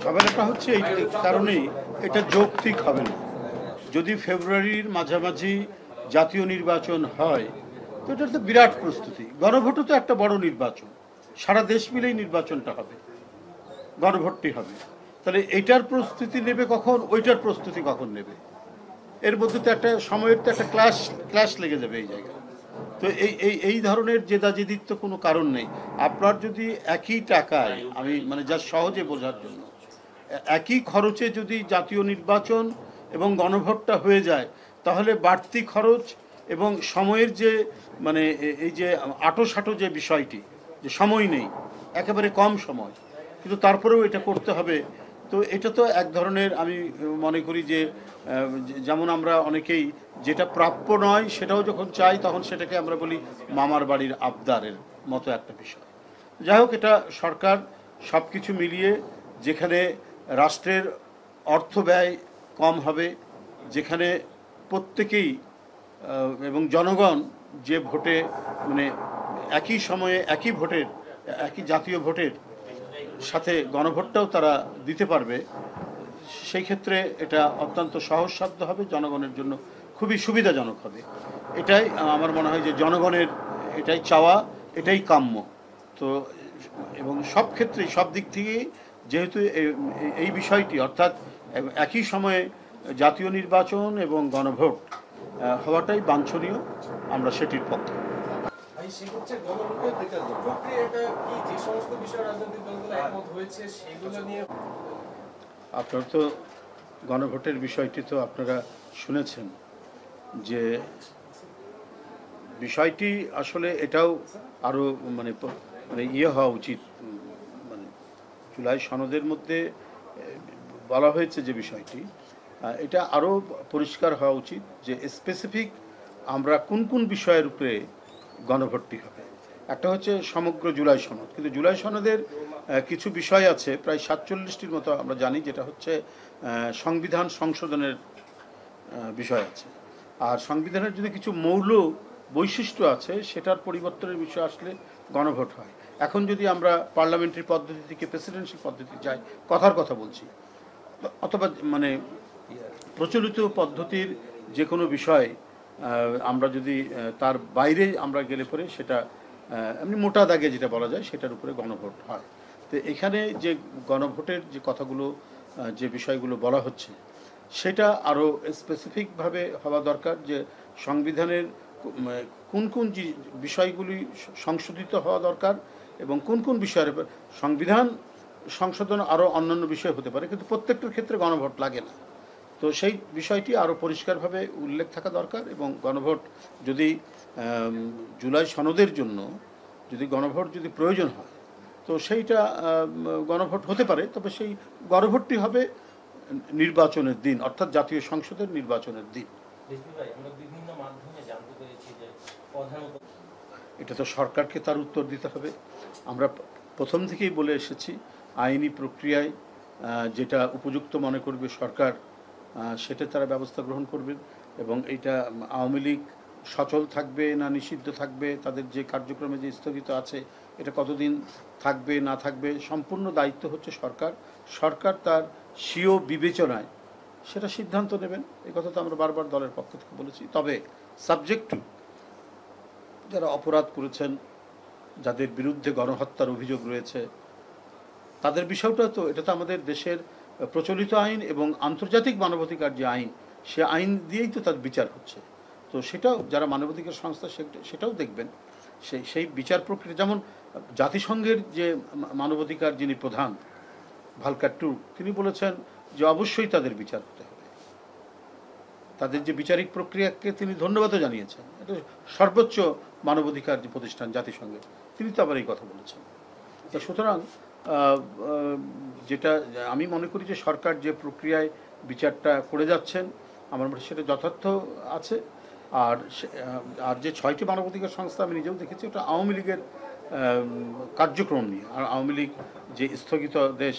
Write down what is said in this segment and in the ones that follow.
ঝামেলাটা হচ্ছে এই কারণেই, এটা যৌক্তিক হবে না। যদি ফেব্রুয়ারির মাঝামাঝি জাতীয় নির্বাচন হয় তো এটা তো বিরাট প্রস্তুতি। গণভোটও তো একটা বড় নির্বাচন, সারা দেশ মিলেই নির্বাচনটা হবে, গণভোটটি হবে। তাহলে এইটার প্রস্তুতি নেবে কখন, ওইটার প্রস্তুতি কখন নেবে? এর মধ্যে তো একটা সময়ের তো একটা ক্লাশ লেগে যাবে এই জায়গায়। তো এই ধরনের জেদাজেদির তো কোনো কারণ নেই। আপনার যদি একই টাকায়, আমি মানে যা সহজে বোঝার জন্য, একই খরচে যদি জাতীয় নির্বাচন এবং গণভোটটা হয়ে যায়, তাহলে বাড়তি খরচ এবং সময়ের যে মানে এই যে আঁটোসাঁটো যে বিষয়টি, যে সময় নেই, একেবারে কম সময়, কিন্তু তারপরেও এটা করতে হবে। তো এটা তো এক ধরনের, আমি মনে করি যে যেমন আমরা অনেকেই যেটা প্রাপ্য নয় সেটাও যখন চাই, তখন সেটাকে আমরা বলি মামার বাড়ির আবদারের মতো একটা বিষয়। যাই হোক, এটা সরকার সব কিছু মিলিয়ে, যেখানে রাষ্ট্রের অর্থ ব্যয় কম হবে, যেখানে প্রত্যেকেই এবং জনগণ যে ভোটে মানে একই সময়ে একই ভোটের, একই জাতীয় ভোটের সাথে গণভোটটাও তারা দিতে পারবে, সেই ক্ষেত্রে এটা অত্যন্ত সহজসাধ্য হবে, জনগণের জন্য খুবই সুবিধাজনক হবে। এটাই আমার মনে হয় যে জনগণের এটাই চাওয়া, এটাই কাম্য। তো এবং সব ক্ষেত্রেই, সব দিক থেকেই, যেহেতু এই বিষয়টি অর্থাৎ একই সময়ে জাতীয় নির্বাচন এবং গণভোট হওয়াটাই বাঞ্ছনীয়, আমরা সেটির পক্ষে। আপনারা তো গণভোটের বিষয়টি তো আপনারা শুনেছেন, যে বিষয়টি আসলে এটাও আরও মানে মানে হওয়া উচিত। মানে জুলাই সনদের মধ্যে বলা হয়েছে যে বিষয়টি, এটা আরও পরিষ্কার হওয়া উচিত যে স্পেসিফিক আমরা কোন কোন বিষয়ের উপরে গণভোটটি হবে। একটা হচ্ছে সমগ্র জুলাই সনদ, কিন্তু জুলাই সনদের কিছু বিষয় আছে, প্রায় 47টির মতো আমরা জানি, যেটা হচ্ছে সংবিধান সংশোধনের বিষয় আছে। আর সংবিধানের যদি কিছু মৌল বৈশিষ্ট্য আছে, সেটার পরিবর্তনের বিষয় আসলে গণভোট হয়। এখন যদি আমরা পার্লামেন্টারি পদ্ধতি থেকে প্রেসিডেন্সিয়াল পদ্ধতি যাই, কথার কথা বলছি, অথবা মানে প্রচলিত পদ্ধতির যে কোনো বিষয় আমরা যদি তার বাইরে আমরা গেলে পরে সেটা এমনি মোটা দাগে যেটা বলা যায় সেটার উপরে গণভোট হয়। তো এখানে যে গণভোটের যে কথাগুলো, যে বিষয়গুলো বলা হচ্ছে, সেটা আরও স্পেসিফিকভাবে হওয়া দরকার, যে সংবিধানের কোন কোন বিষয়গুলি সংশোধিত হওয়া দরকার এবং কোন কোন বিষয়ের সংবিধান সংশোধন আরও অন্যান্য বিষয় হতে পারে, কিন্তু প্রত্যেকটার ক্ষেত্রে গণভোট লাগে না। তো সেই বিষয়টি আরও পরিষ্কারভাবে উল্লেখ থাকা দরকার। এবং গণভোট যদি জুলাই সনদের জন্য যদি গণভোট যদি প্রয়োজন হয়, তো সেইটা গণভোট হতে পারে, তবে সেই গণভোটটি হবে নির্বাচনের দিন, অর্থাৎ জাতীয় সংসদের নির্বাচনের দিন। এটা তো সরকারকে তার উত্তর দিতে হবে। আমরা প্রথম থেকেই বলে এসেছি, আইনি প্রক্রিয়ায় যেটা উপযুক্ত মনে করবে সরকার, সেটা তারা ব্যবস্থা গ্রহণ করবেন। এবং এইটা আওয়ামী লীগ সচল থাকবে না নিষিদ্ধ থাকবে, তাদের যে কার্যক্রমে যে স্থগিত আছে, এটা কতদিন থাকবে না থাকবে, সম্পূর্ণ দায়িত্ব হচ্ছে সরকার। সরকার তার স্বীয় বিবেচনায় সেটা সিদ্ধান্ত নেবেন। এই কথা তো আমরা বারবার দলের পক্ষ থেকে বলেছি। তবে সাবজেক্ট টু যারা অপরাধ করেছেন, যাদের বিরুদ্ধে গণহত্যার অভিযোগ রয়েছে, তাদের বিষয়টা তো, এটা তো আমাদের দেশের প্রচলিত আইন এবং আন্তর্জাতিক মানবাধিকার যে আইন, সে আইন দিয়েই তো তার বিচার হচ্ছে। তো সেটাও যারা মানবাধিকার সংস্থা সেটাও দেখবেন। সেই বিচার প্রক্রিয়া, যেমন জাতিসংঘের যে মানবাধিকার যিনি প্রধান ভালকার টুর্ক, তিনি বলেছেন যে অবশ্যই তাদের বিচার হতে হবে। তাদের যে বিচারিক প্রক্রিয়াকে তিনি ধন্যবাদও জানিয়েছেন। এটা সর্বোচ্চ মানবাধিকার যে প্রতিষ্ঠান জাতিসংঘের, তিনি তো আবার এই কথা বলেছেন। তো সুতরাং যেটা আমি মনে করি যে সরকার যে প্রক্রিয়ায় বিচারটা করে যাচ্ছেন, আমার মনে সেটা যথার্থ আছে। আর আর যে 6টি মানবাধিকার সংস্থা আমি নিজেও দেখেছি, ওটা আওয়ামী লীগের কার্যক্রম নিয়ে। আর আওয়ামী লীগ যে স্থগিত দেশ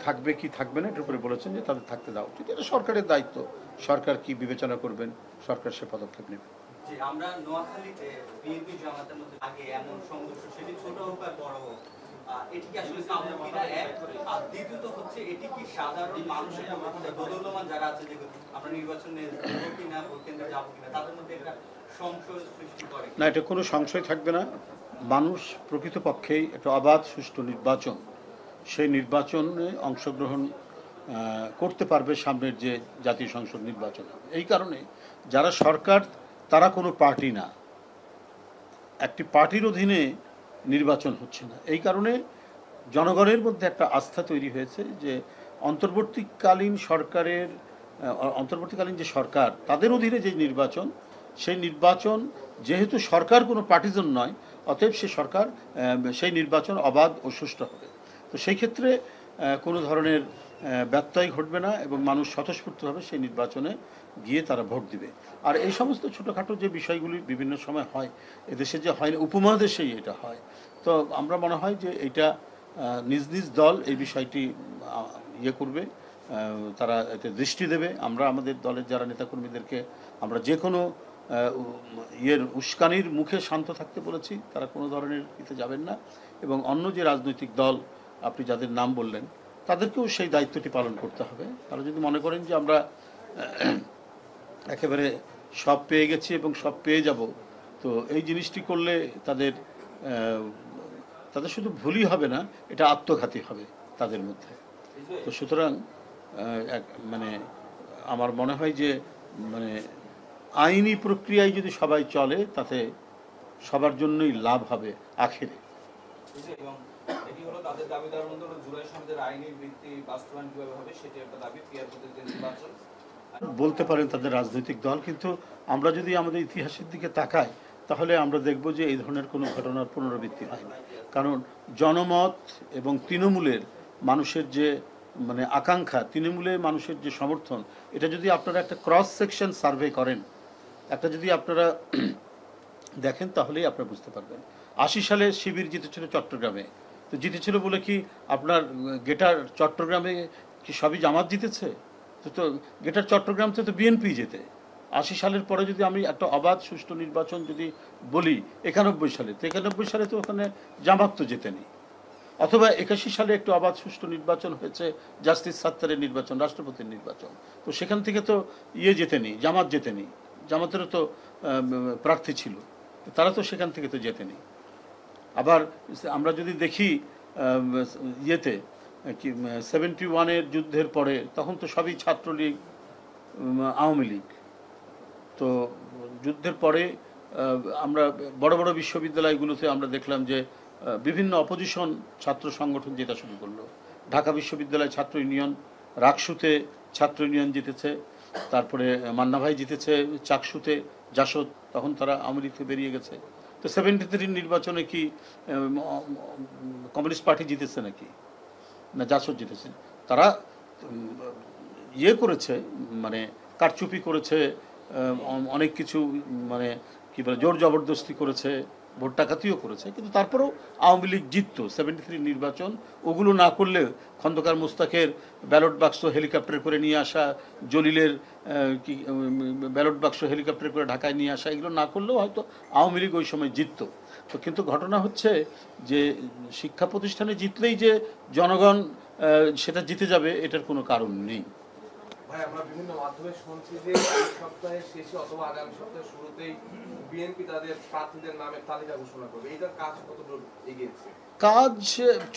থাকবে কি থাকবে না, এটার উপরে বলেছেন যে তাদের থাকতে দেওয়া উচিত। এটা সরকারের দায়িত্ব, সরকার কি বিবেচনা করবেন, সরকার সে পদক্ষেপ নেবে। আমরা নোয়াখালীতে বিএনপি জামাতের মধ্যে আগে এমন সংঘর্ষ, সেটি ছোট হোক আর বড় হোক, এটি কি আসলে কাম্য কিনা, এক। আর দ্বিতীয়ত হচ্ছে এটি কি সাধারণ মানুষের দোদুল্যমান যারা আছে, যে আমরা নির্বাচনে যাবো কিনা, ভোট কেন্দ্রে যাবো কিনা, তাদের মধ্যে একটা সংশয় সৃষ্টি করে না, এটা কোনো সংশয় থাকবে না। মানুষ প্রকৃতপক্ষেই একটা অবাধ সুষ্ঠু নির্বাচন, সেই নির্বাচনে অংশগ্রহণ করতে পারবে সামনের যে জাতীয় সংসদ নির্বাচন হবে। এই কারণে যারা সরকার তারা কোনো পার্টি না, একটি পার্টির অধীনে নির্বাচন হচ্ছে না। এই কারণে জনগণের মধ্যে একটা আস্থা তৈরি হয়েছে যে অন্তর্বর্তীকালীন সরকারের অন্তর্বর্তীকালীন যে সরকার তাদের অধীনে যে নির্বাচন, সেই নির্বাচন যেহেতু সরকার কোনো পার্টিজন নয়, অতএব সে সরকার সেই নির্বাচন অবাধ ও সুষ্ঠু হবে। তো সেই ক্ষেত্রে কোনো ধরনের ব্যত্যয় ঘটবে না এবং মানুষ স্বতঃস্ফূর্তভাবে সেই নির্বাচনে গিয়ে তারা ভোট দিবে। আর এই সমস্ত ছোটোখাটো যে বিষয়গুলি বিভিন্ন সময় হয়, এদেশে যে হয় না, উপমহাদেশেই এটা হয়। তো আমরা মনে হয় যে এইটা নিজ নিজ দল এই বিষয়টি ইয়ে করবে, তারা এতে দৃষ্টি দেবে। আমরা আমাদের দলের যারা নেতাকর্মীদেরকে আমরা যে কোনো উস্কানির মুখে শান্ত থাকতে বলেছি, তারা কোনো ধরনের ইতে যাবেন না। এবং অন্য যে রাজনৈতিক দল আপনি যাদের নাম বললেন, তাদেরকেও সেই দায়িত্বটি পালন করতে হবে। তারা যদি মনে করেন যে আমরা একেবারে সব পেয়ে গেছি এবং সব পেয়ে যাব, তো এই জিনিসটি করলে তাদের তাদের শুধু ভুলই হবে না, এটা আত্মঘাতী হবে তাদের মধ্যে। তো সুতরাং মানে আমার মনে হয় যে মানে আইনি প্রক্রিয়ায় যদি সবাই চলে, তাতে সবার জন্যই লাভ হবে আখেরে। বলতে পারেন তাদের রাজনৈতিক দল, কিন্তু আমরা যদি আমাদের ইতিহাসের দিকে তাকাই, তাহলে আমরা দেখব যে এই ধরনের কোনো ঘটনার পুনরাবৃত্তি হয়নি। কারণ জনমত এবং তৃণমূলের মানুষের যে মানে আকাঙ্ক্ষা, তৃণমূলের মানুষের যে সমর্থন, এটা যদি আপনারা একটা ক্রস সেকশন সার্ভে করেন, একটা যদি আপনারা দেখেন, তাহলেই আপনারা বুঝতে পারবেন। 80 সালে শিবির জিতেছিল চট্টগ্রামে। তো জিতেছিল বলে কি আপনার গেটার চট্টগ্রামে কি সবই জামাত জিতেছে? তো গেটার চট্টগ্রাম তো বিএনপি জেতে। 80 সালের পরে যদি আমি একটা অবাধ সুষ্ঠু নির্বাচন যদি বলি 91 সালে, তো 91 সালে তো ওখানে জামাত তো জেতেনি। অথবা 81 সালে একটু অবাধ সুষ্ঠু নির্বাচন হয়েছে, জাস্টিস সাত্তারের নির্বাচন, রাষ্ট্রপতির নির্বাচন। তো সেখান থেকে তো জেতেনি, জামাত জেতেনি, জামাতেরও তো প্রার্থী ছিল, তারা তো সেখান থেকে তো জেতেনি। আবার আমরা যদি দেখি ইয়েতে কি 71-এর যুদ্ধের পরে, তখন তো সবই ছাত্রলীগ, আওয়ামী লীগ। তো যুদ্ধের পরে আমরা বড় বড় বিশ্ববিদ্যালয়গুলোতে আমরা দেখলাম যে বিভিন্ন অপোজিশন ছাত্র সংগঠন যেটা শুরু করলো। ঢাকা বিশ্ববিদ্যালয় ছাত্র ইউনিয়ন, রাকসুতে ছাত্র ইউনিয়ন জিতেছে, তারপরে মান্না ভাই জিতেছে চাকসুতে, জাসদ, তখন তারা আওয়ামী লীগ থেকে বেরিয়ে গেছে। তো 73 নির্বাচনে কি কমিউনিস্ট পার্টি জিতেছে নাকি? না, জাসদ জিতেছে। তারা করেছে, মানে কারচুপি করেছে, অনেক কিছু মানে কী বলে জোর জবরদস্তি করেছে, ভোট ডাকাতিও করেছে, কিন্তু তারপরেও আওয়ামী লীগ জিততো 73 নির্বাচন। ওগুলো না করলে খন্দকার মোস্তাকের ব্যালট বাক্স হেলিকপ্টার করে নিয়ে আসা, জলিলের কি ব্যালট বাক্স হেলিকপ্টার করে ঢাকায় নিয়ে আসা, এগুলো না করলেও হয়তো আওয়ামী লীগ ওই সময় জিততো। তো কিন্তু ঘটনা হচ্ছে যে শিক্ষা প্রতিষ্ঠানে জিতলেই যে জনগণ সেটা জিতে যাবে, এটার কোনো কারণ নেই। ভাই, আমরা বিভিন্ন মাধ্যমে শুনছি যে এই সপ্তাহের শেষে অথবা আগামী সপ্তাহের শুরুতেই বিএনপি তাদের প্রার্থীদের নামের তালিকা ঘোষণা করবে। এইটার কাজ কতদূর এগিয়েছে? কাজ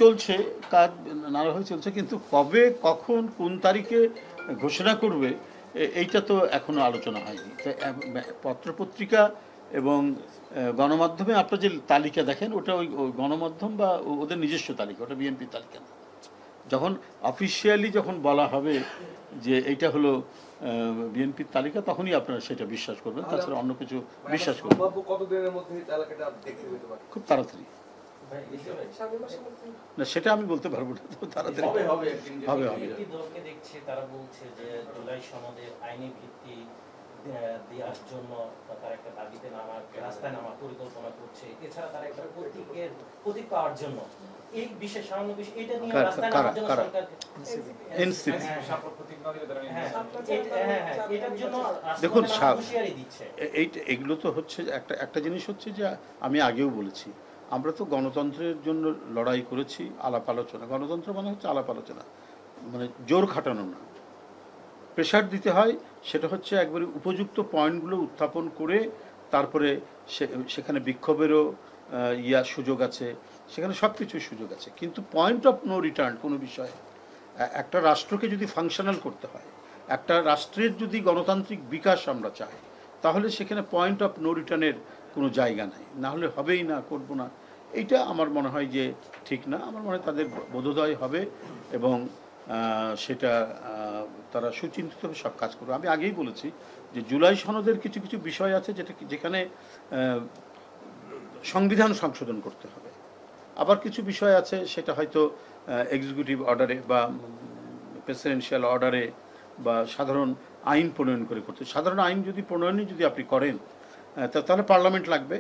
চলছে, কাজ নানাভাবে চলছে, কিন্তু কবে, কখন, কোন তারিখে ঘোষণা করবে এইটা তো এখনো আলোচনা হয়নি। তো পত্রপত্রিকা এবং গণমাধ্যমে আপনার যে তালিকা দেখেন, ওটা ওই গণমাধ্যম বা ওদের নিজস্ব তালিকা, ওটা বিএনপির তালিকা না। যখন অফিসিয়ালি যখন বলা হবে যে এইটা হলো বিএনপির তালিকা, তখনই আপনারা সেটা বিশ্বাস করবেন, তাছাড়া অন্য কিছু বিশ্বাস করবেন। খুব তাড়াতাড়ি না, সেটা আমি বলতে পারবো না, তাড়াতাড়ি হবে। তারা বলছে যে জুলাই সনদের আইনি ভিত্তি দেওয়ার জন্য তারা একটা দাবিতে নামার, রাস্তায় নামার পরিকল্পনা করছে। এছাড়া তারা একটা প্রতীক পাওয়ার জন্য এই বিশেষ সামান্য বিষয় এটা নিয়ে রাস্তায় নামার জন্য সরকার দেখুন, এগুলো তো হচ্ছে একটা জিনিস হচ্ছে যে আমি আগেও বলেছি, আমরা তো গণতন্ত্রের জন্য লড়াই করেছি, আলাপ আলোচনা। গণতন্ত্র মানে হচ্ছে আলাপ আলোচনা, মানে জোর খাটানো না, প্রেশার দিতে হয়। সেটা হচ্ছে একবারে উপযুক্ত পয়েন্টগুলো উত্থাপন করে তারপরে সেখানে বিক্ষোভেরও সুযোগ আছে, সেখানে সব কিছুর সুযোগ আছে। কিন্তু পয়েন্ট অফ নো রিটার্ন কোনো বিষয়ে একটা রাষ্ট্রকে যদি ফাংশনাল করতে হয়, একটা রাষ্ট্রের যদি গণতান্ত্রিক বিকাশ আমরা চাই, তাহলে সেখানে পয়েন্ট অফ নো রিটার্নের কোনো জায়গা নাই, না হলে হবেই না, করবো না। এইটা আমার মনে হয় যে ঠিক না। আমার মনে হয় তাদের বোধোদয় হবে এবং সেটা তারা সুচিন্তিতভাবে সব কাজ করবে। আমি আগেই বলেছি যে জুলাই সনদের কিছু কিছু বিষয় আছে যেখানে সংবিধান সংশোধন করতে হবে, আবার কিছু বিষয় আছে সেটা হয়তো এক্সিকিউটিভ অর্ডারে বা প্রেসিডেন্সিয়াল অর্ডারে বা সাধারণ আইন প্রণয়ন করে করতে। সাধারণ আইন যদি প্রণয়নই যদি আপনি করেন তাহলে পার্লামেন্ট লাগবে,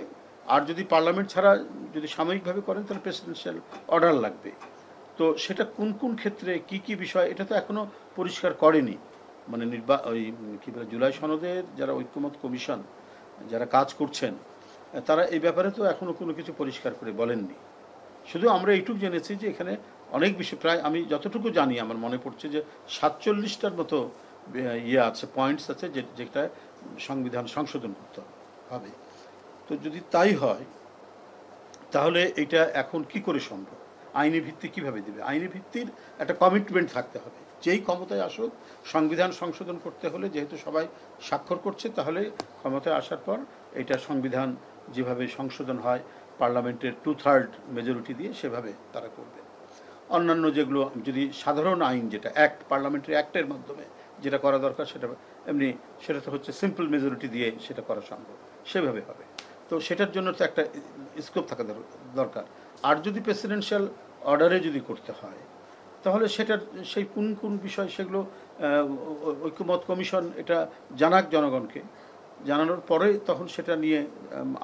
আর যদি পার্লামেন্ট ছাড়া যদি সাময়িকভাবে করেন তাহলে প্রেসিডেন্সিয়াল অর্ডার লাগবে। তো সেটা কোন কোন ক্ষেত্রে কি কি বিষয় এটা তো এখনও পরিষ্কার করেনি। মানে ওই কী বলে জুলাই সনদের যারা ঐক্যমত কমিশন যারা কাজ করছেন তারা এই ব্যাপারে তো এখনও কোনো কিছু পরিষ্কার করে বলেননি। শুধু আমরা এইটুকু জেনেছি যে এখানে অনেক বিষয়, প্রায় আমি যতটুকু জানি আমার মনে পড়ছে যে 47টার মতো আছে, পয়েন্টস আছে যেটা সংবিধান সংশোধন করতে হবে। তো যদি তাই হয় তাহলে এটা এখন কি করে সম্ভব? আইনি ভিত্তি কিভাবে দেবে? আইনি ভিত্তির একটা কমিটমেন্ট থাকতে হবে। যেই ক্ষমতায় আসুক সংবিধান সংশোধন করতে হলে যেহেতু সবাই স্বাক্ষর করছে, তাহলে ক্ষমতায় আসার পর এটা সংবিধান যেভাবে সংশোধন হয় পার্লামেন্টের 2/3 মেজরিটি দিয়ে সেভাবে তারা করবে। অন্যান্য যেগুলো যদি সাধারণ আইন যেটা অ্যাক্ট, পার্লামেন্টারি অ্যাক্টের মাধ্যমে যেটা করা দরকার সেটা এমনি সেটা তো হচ্ছে সিম্পল মেজরিটি দিয়ে সেটা করা সম্ভব, সেভাবে হবে। তো সেটার জন্য তো একটা স্কোপ থাকা দরকার। আর যদি প্রেসিডেন্সিয়াল অর্ডারে যদি করতে হয় তাহলে সেটার সেই কোন কোন বিষয় সেগুলো ঐক্যমত কমিশন এটা জানাক জনগণকে, জানানোর পরে তখন সেটা নিয়ে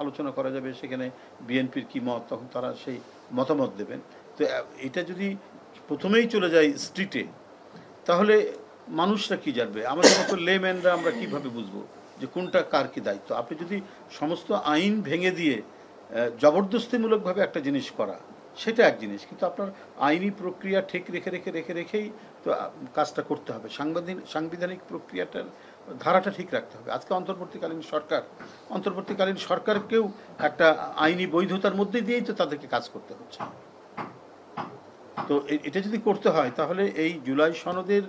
আলোচনা করা যাবে। সেখানে বিএনপির কী মত, তখন তারা সেই মতামত দেবেন। তো এটা যদি প্রথমেই চলে যায় স্ট্রিটে তাহলে মানুষরা কি জানবে? আমাদের মতো লেম্যানরা আমরা কিভাবে বুঝবো যে কোনটা কার কি দায়িত্ব? আপনি যদি সমস্ত আইন ভেঙে দিয়ে জবরদস্তিমূলকভাবে একটা জিনিস করা সেটা এক জিনিস, কিন্তু আপনার আইনি প্রক্রিয়া ঠিক রেখেই তো কাজটা করতে হবে। সাংবিধানিক প্রক্রিয়াটার ধারাটা ঠিক রাখতে হবে। আজকে অন্তর্বর্তীকালীন সরকারকেও একটা আইনি বৈধতার মধ্যে দিয়েই তো তাদেরকে কাজ করতে হচ্ছে। তো এটা যদি করতে হয় তাহলে এই জুলাই সনদের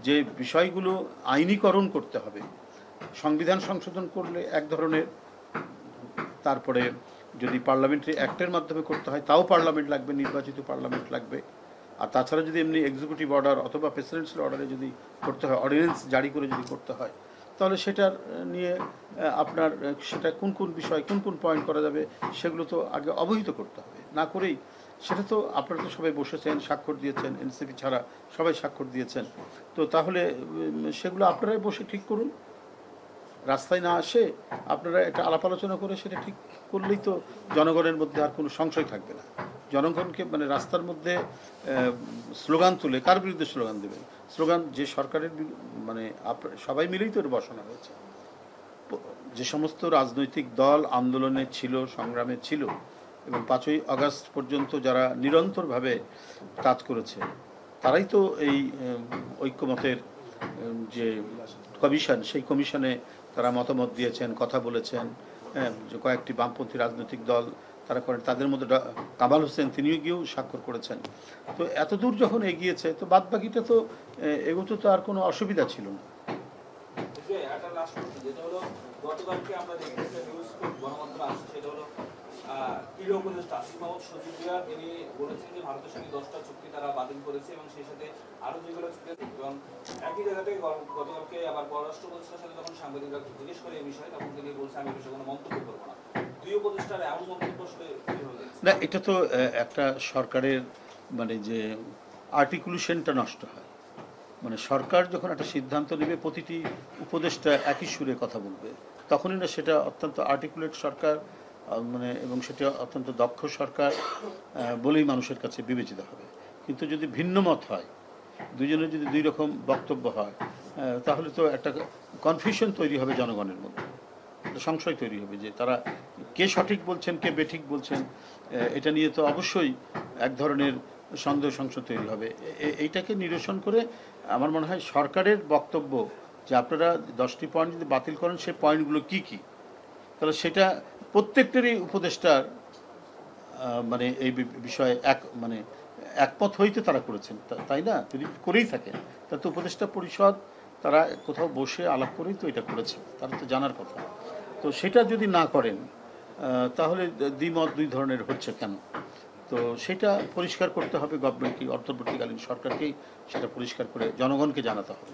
যে বিষয়গুলো আইনীকরণ করতে হবে, সংবিধান সংশোধন করলে এক ধরনের, তারপরে যদি পার্লামেন্টারি অ্যাক্টের মাধ্যমে করতে হয় তাও পার্লামেন্ট লাগবে, নির্বাচিত পার্লামেন্ট লাগবে। আর তাছাড়া যদি এমনি এক্সিকিউটিভ অর্ডার অথবা প্রেসিডেন্সিয়াল অর্ডারে যদি করতে হয়, অর্ডিন্যান্স জারি করে যদি করতে হয়, তাহলে সেটার নিয়ে আপনার সেটা কোন কোন বিষয় কোন কোন পয়েন্ট করা যাবে সেগুলো তো আগে অবহিত করতে হবে। না করেই সেটা তো আপনারা তো সবাই বসেছেন, স্বাক্ষর দিয়েছেন, এনসিপি ছাড়া সবাই স্বাক্ষর দিয়েছেন। তো তাহলে সেগুলো আপনারাই বসে ঠিক করুন, রাস্তায় না আসে আপনারা একটা আলাপ আলোচনা করে সেটা ঠিক করলেই তো জনগণের মধ্যে আর কোনো সংশয় থাকবে না। জনগণকে মানে রাস্তার মধ্যে স্লোগান তুলে কার বিরুদ্ধে স্লোগান দেবেন? স্লোগান যে সরকারের মানে সবাই মিলেই তো বসানো হয়েছে। যে সমস্ত রাজনৈতিক দল আন্দোলনে ছিল, সংগ্রামে ছিল এবং 5ই আগস্ট পর্যন্ত যারা নিরন্তরভাবে কাজ করেছে তারাই তো এই ঐক্যমতের যে কমিশন, সেই কমিশনে তারা মতামত দিয়েছেন, কথা বলেছেন। যে কয়েকটি বামপন্থী রাজনৈতিক দল তারা করেন, তাদের মধ্যে কামাল হোসেন তিনিও গিয়েও স্বাক্ষর করেছেন। তো এত দূর যখন এগিয়েছে তো বাদ বাকিটা তো এগোতে তো আর কোনো অসুবিধা ছিল না। গতকালকে আমরা দেখেছি নিউজ গণমাধ্যমে আসছে, সেটা হলো ক্রীড়া উপদেষ্টা আসিফ মাহমুদ সচিব তিনি বলেছেন যে ভারতের সঙ্গে 10টা চুক্তি তারা বাতিল করেছে এবং সেই সাথে আরো যেগুলো চুক্তি এবং একই জায়গা থেকে গতকালকে আবার পররাষ্ট্র উপদেষ্টার সাথে যখন সাংবাদিকরা জিজ্ঞেস করে এই বিষয়ে তখন তিনি বলছেন আমি বিষয়ে কোনো মন্তব্য করবো না। দুই উপদেষ্টার এমন মন্তব্য আসলে না, এটা তো একটা সরকারের মানে যে আর্টিকুলেশনটা নষ্ট হয়। মানে সরকার যখন একটা সিদ্ধান্ত নেবে প্রতিটি উপদেষ্টা একই সুরে কথা বলবে, তখনই না সেটা অত্যন্ত আর্টিকুলেট সরকার মানে এবং সেটা অত্যন্ত দক্ষ সরকার বলেই মানুষের কাছে বিবেচিত হবে। কিন্তু যদি ভিন্ন মত হয়, দুজনের যদি দুই রকম বক্তব্য হয়, তাহলে তো একটা কনফিউশন তৈরি হবে জনগণের মধ্যে, সংশয় তৈরি হবে যে তারা কে সঠিক বলছেন কে বেঠিক বলছেন। এটা নিয়ে তো অবশ্যই এক ধরনের সন্দেহ সংশয় তৈরি হবে। এইটাকে নিরসন করে আমার মনে হয় সরকারের বক্তব্য যে আপনারা 10টি পয়েন্ট যদি বাতিল করেন সেই পয়েন্টগুলো কি কি, তাহলে সেটা প্রত্যেকটারই উপদেষ্টার মানে এই বিষয়ে একমত হইতে তারা করেছেন, তাই না? যদি করেই থাকেন তাহলে তো উপদেষ্টা পরিষদ তারা কোথাও বসে আলাপ করেই তো এটা করেছে, তারা তো জানার কথা। তো সেটা যদি না করেন তাহলে দ্বিমত দুই ধরনের হচ্ছে কেন? তো সেটা পরিষ্কার করতে হবে গভর্নমেন্টকে, অন্তর্বর্তীকালীন সরকারকেই সেটা পরিষ্কার করে জনগণকে জানাতে হবে।